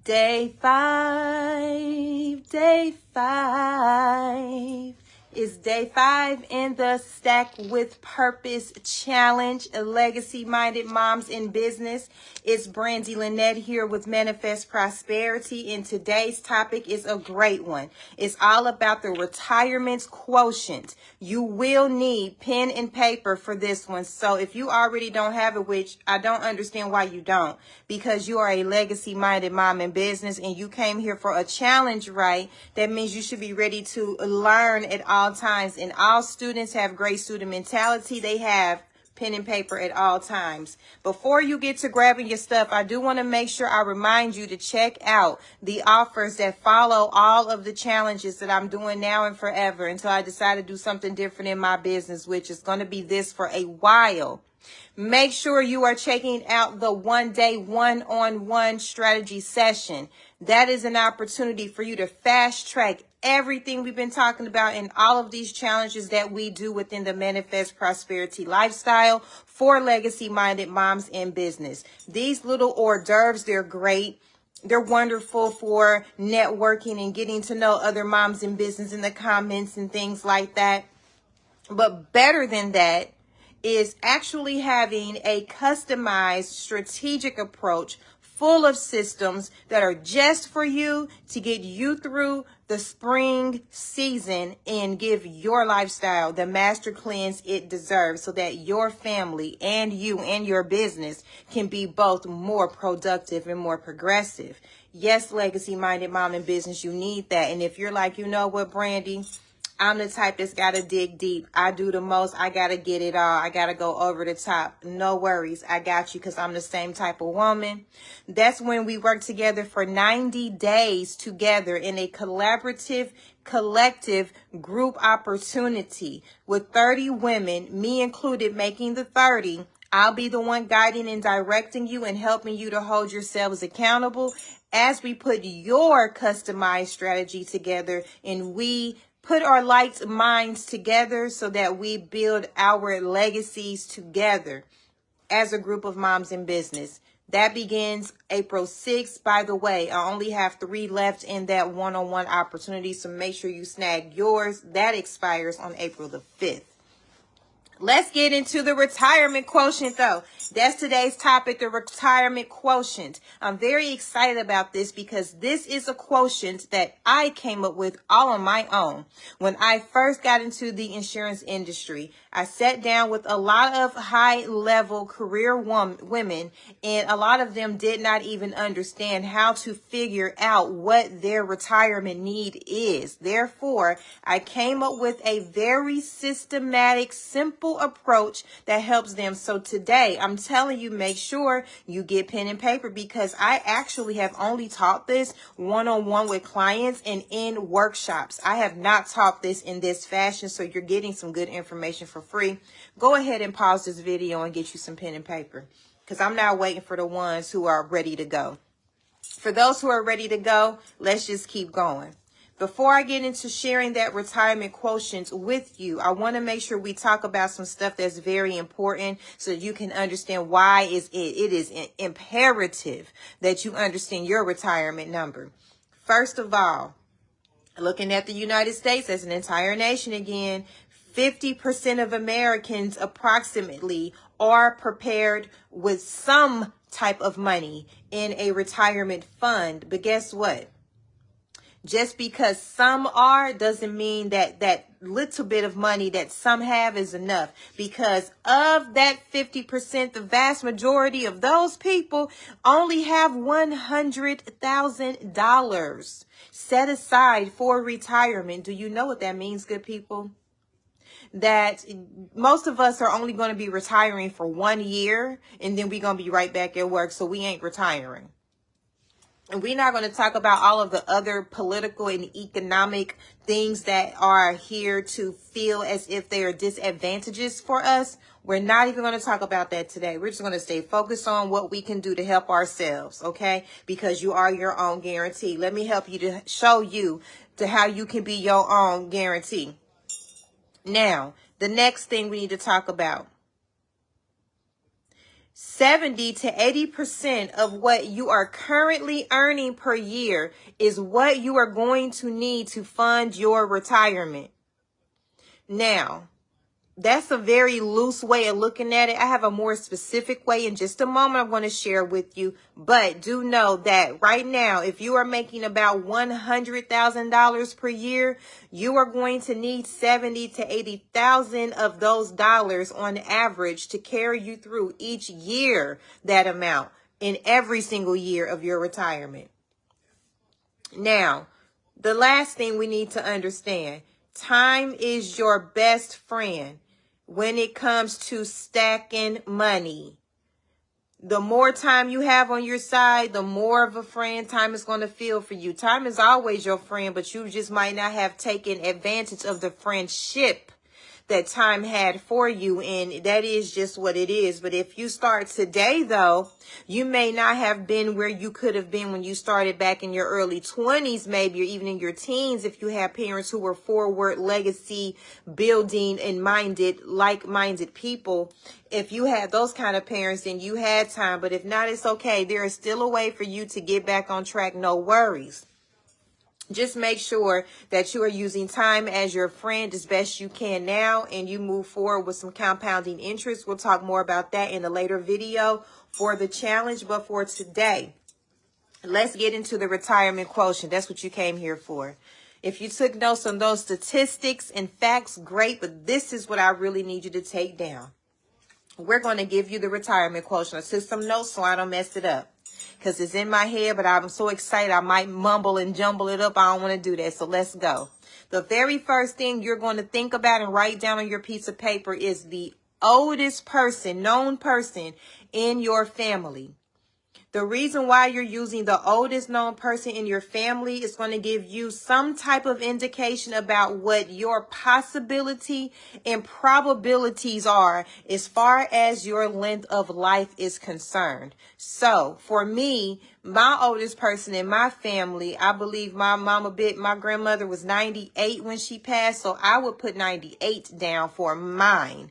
Day 5, day 5. It's day 5 in the Stack with Purpose Challenge, legacy-minded moms in business. It's Brandy Lynette here with Manifest Prosperity, and today's topic is a great one. It's all about the retirement quotient. You will need pen and paper for this one, so if you already don't have it, which I don't understand why you don't, because you are a legacy-minded mom in business and you came here for a challenge, right? That means you should be ready to learn at all times, and all students have great student mentality. They have pen and paper at all times. Before you get to grabbing your stuff, I do want to make sure I remind you to check out the offers that follow all of the challenges that I'm doing now and forever until I decide to do something different in my business, which is going to be this for a while. Make sure you are checking out the one-day one-on-one strategy session. That is an opportunity for you to fast track everything we've been talking about in all of these challenges that we do within the Manifest Prosperity lifestyle for legacy-minded moms in business. These little hors d'oeuvres, they're great. They're wonderful for networking and getting to know other moms in business in the comments and things like that. But better than that is actually having a customized strategic approach full of systems that are just for you to get you through the spring season and give your lifestyle the master cleanse it deserves so that your family and you and your business can be both more productive and more progressive. Yes, legacy-minded mom in business, you need that. And if you're like, you know what, Brandy, I'm the type that's got to dig deep. I do the most. I got to get it all. I got to go over the top. No worries. I got you because I'm the same type of woman. That's when we work together for 90 days together in a collaborative, collective group opportunity with 30 women, me included, making the 30. I'll be the one guiding and directing you and helping you to hold yourselves accountable as we put your customized strategy together, and we put our light minds together so that we build our legacies together as a group of moms in business. That begins April 6th. By the way, I only have 3 left in that one-on-one opportunity, so make sure you snag yours. That expires on April the 5th. Let's get into the retirement quotient, though. That's today's topic, the retirement quotient. I'm very excited about this because this is a quotient that I came up with all on my own. When I first got into the insurance industry, I sat down with a lot of high-level career women, and a lot of them did not even understand how to figure out what their retirement need is. Therefore, I came up with a very systematic, simple approach that helps them. So today, I'm telling you, make sure you get pen and paper because I actually have only taught this one-on-one with clients and in workshops. I have not taught this in this fashion, so you're getting some good information for free. Go ahead and pause this video and get you some pen and paper because I'm now waiting for the ones who are ready to go. For those who are ready to go, let's just keep going. Before I get into sharing that retirement quotient with you, I want to make sure we talk about some stuff that's very important so you can understand why it is imperative that you understand your retirement number. First of all, looking at the United States as an entire nation again, 50% of Americans approximately are prepared with some type of money in a retirement fund. But guess what? Just because some are doesn't mean that that little bit of money that some have is enough. Because of that 50%, the vast majority of those people only have $100,000 set aside for retirement. Do you know what that means, good people? That most of us are only going to be retiring for 1 year and then we're going to be right back at work. So we ain't retiring. And we're not going to talk about all of the other political and economic things that are here to feel as if they are disadvantages for us. We're not even going to talk about that today. We're just going to stay focused on what we can do to help ourselves, okay? Because you are your own guarantee. Let me help you to show you to how you can be your own guarantee. Now, the next thing we need to talk about. 70 to 80% of what you are currently earning per year is what you are going to need to fund your retirement. Now, that's a very loose way of looking at it. I have a more specific way in just a moment I'm going to share with you. But do know that right now, if you are making about $100,000 per year, you are going to need 70 to 80,000 of those dollars on average to carry you through each year, that amount in every single year of your retirement. Now, the last thing we need to understand, time is your best friend when it comes to stacking money. The more time you have on your side, the more of a friend time is going to feel for you. Time is always your friend, but you just might not have taken advantage of the friendship that time had for you, and that is just what it is. But if you start today, though, you may not have been where you could have been when you started back in your early 20s, maybe, or even in your teens, if you have parents who were forward legacy building and like-minded people. If you had those kind of parents, then you had time. But if not, it's okay. There is still a way for you to get back on track. No worries. Just make sure that you are using time as your friend as best you can now, and you move forward with some compounding interest. We'll talk more about that in a later video for the challenge. But for today, let's get into the retirement quotient. That's what you came here for. If you took notes on those statistics and facts, great. But this is what I really need you to take down. We're going to give you the retirement quotient. I took some notes so I don't mess it up, because it's in my head, but I'm so excited I might mumble and jumble it up. I don't want to do that. So let's go. The very first thing you're going to think about and write down on your piece of paper is the oldest person, known person in your family. The reason why you're using the oldest known person in your family is going to give you some type of indication about what your possibility and probabilities are as far as your length of life is concerned. So for me, my oldest person in my family, I believe my grandmother was 98 when she passed. So I would put 98 down for mine.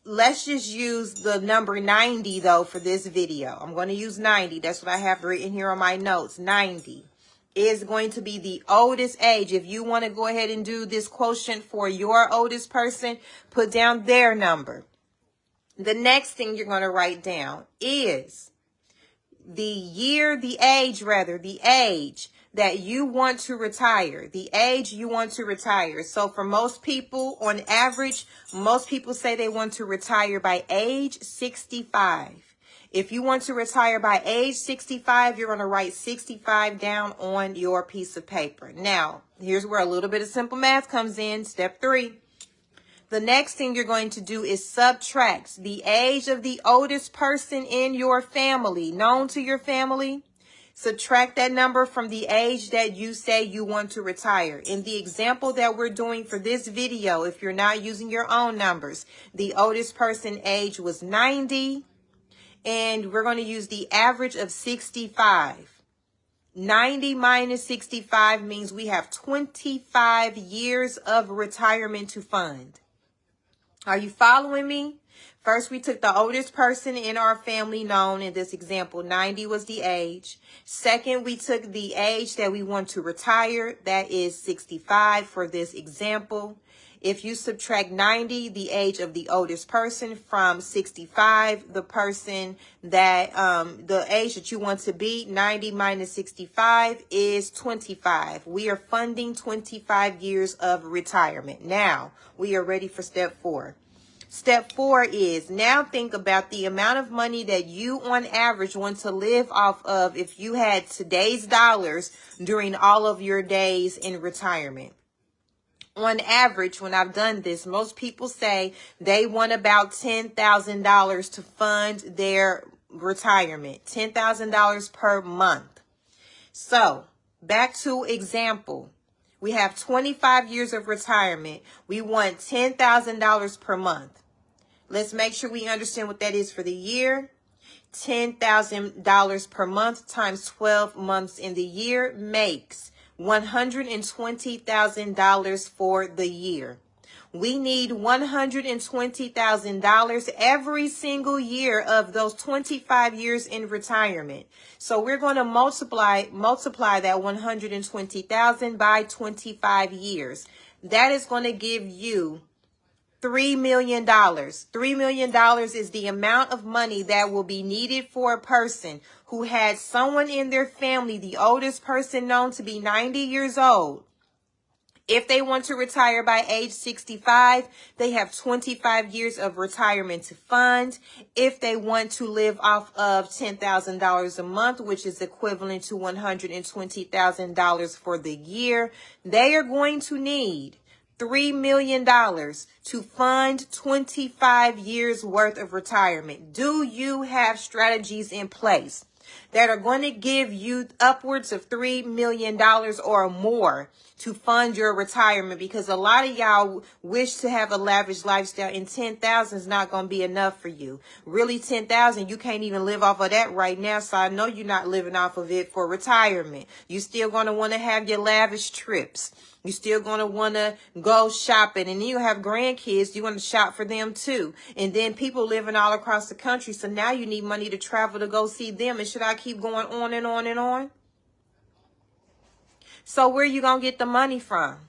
Let's just use the number 90, though, for this video. I'm going to use 90. That's what I have written here on my notes. 90 is going to be the oldest age. If you want to go ahead and do this quotient for your oldest person, put down their number. The next thing you're going to write down is the age that you want to retire, the age you want to retire. So for most people, on average, most people say they want to retire by age 65. If you want to retire by age 65, you're going to write 65 down on your piece of paper. Now, here's where a little bit of simple math comes in. Step 3. The next thing you're going to do is subtract the age of the oldest person in your family, known to your family. Subtract that number from the age that you say you want to retire. In the example that we're doing for this video, if you're not using your own numbers, the oldest person age was 90, and we're going to use the average of 65. 90 minus 65 means we have 25 years of retirement to fund. Are you following me? First, we took the oldest person in our family known. In this example, 90 was the age. Second, we took the age that we want to retire. That is 65 for this example. If you subtract 90, the age of the oldest person, from 65, the person that, the age that you want to be, 90 minus 65 is 25. We are funding 25 years of retirement. Now, we are ready for step 4. Step 4 is, now think about the amount of money that you on average want to live off of if you had today's dollars during all of your days in retirement. On average, when I've done this, most people say they want about $10,000 to fund their retirement, $10,000 per month. So back to example. We have 25 years of retirement. We want $10,000 per month. Let's make sure we understand what that is for the year. $10,000 per month times 12 months in the year makes $120,000 for the year. We need $120,000 every single year of those 25 years in retirement. So we're going to multiply that 120,000 by 25 years. That is going to give you $3 million. $3 million is the amount of money that will be needed for a person who had someone in their family, the oldest person known to be 90 years old. If they want to retire by age 65, they have 25 years of retirement to fund. If they want to live off of $10,000 a month, which is equivalent to $120,000 for the year, they are going to need $3 million to fund 25 years worth of retirement. Do you have strategies in place that are going to give you upwards of $3 million or more to fund your retirement? Because a lot of y'all wish to have a lavish lifestyle, and 10,000 is not going to be enough for you. Really, 10,000, you can't even live off of that right now. So I know you're not living off of it for retirement. You still going to want to have your lavish trips. You still going to want to go shopping, and you have grandkids. You want to shop for them too. And then people living all across the country. So now you need money to travel to go see them. And should I keep going on and on and on? So where you going to get the money from?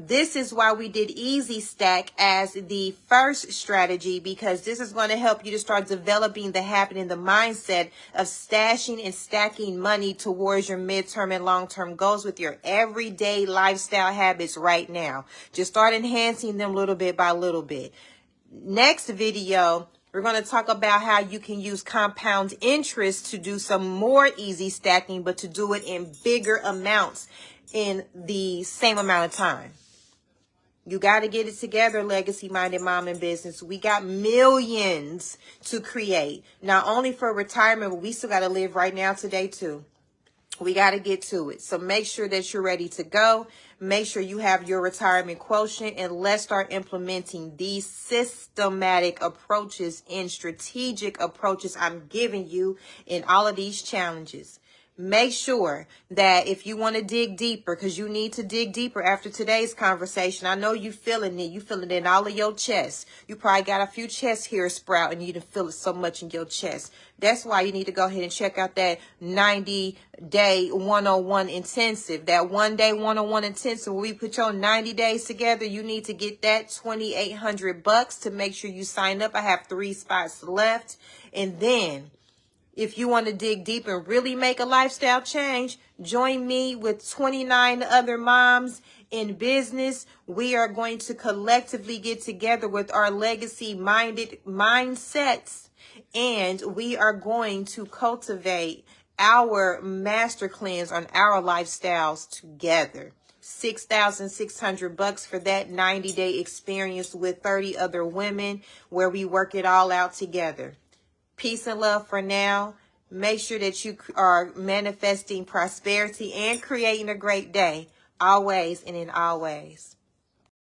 This is why we did Easy Stack as the first strategy, because this is going to help you to start developing the habit and the mindset of stashing and stacking money towards your midterm and long-term goals with your everyday lifestyle habits right now. Just start enhancing them little bit by little bit. Next video, we're going to talk about how you can use compound interest to do some more easy stacking, but to do it in bigger amounts in the same amount of time. You got to get it together, legacy-minded mom in business. We got millions to create, not only for retirement, but we still got to live right now today too. We got to get to it. So make sure that you're ready to go. Make sure you have your retirement quotient, and let's start implementing these systematic approaches and strategic approaches I'm giving you in all of these challenges. Make sure that if you want to dig deeper, because you need to dig deeper after today's conversation. I know you feeling it. You feeling it in all of your chest. You probably got a few chest hairs sprout, and you didn't feel it so much in your chest. That's why you need to go ahead and check out that 90-day 101 intensive. That 1-day 101 intensive where we put your 90 days together. You need to get that $2,800 to make sure you sign up. I have 3 spots left. And then if you want to dig deep and really make a lifestyle change, join me with 29 other moms in business. We are going to collectively get together with our legacy-minded mindsets, and we are going to cultivate our master cleanse on our lifestyles together. $6,600 for that 90-day experience with 30 other women where we work it all out together. Peace and love for now. Make sure that you are manifesting prosperity and creating a great day, always and in all ways.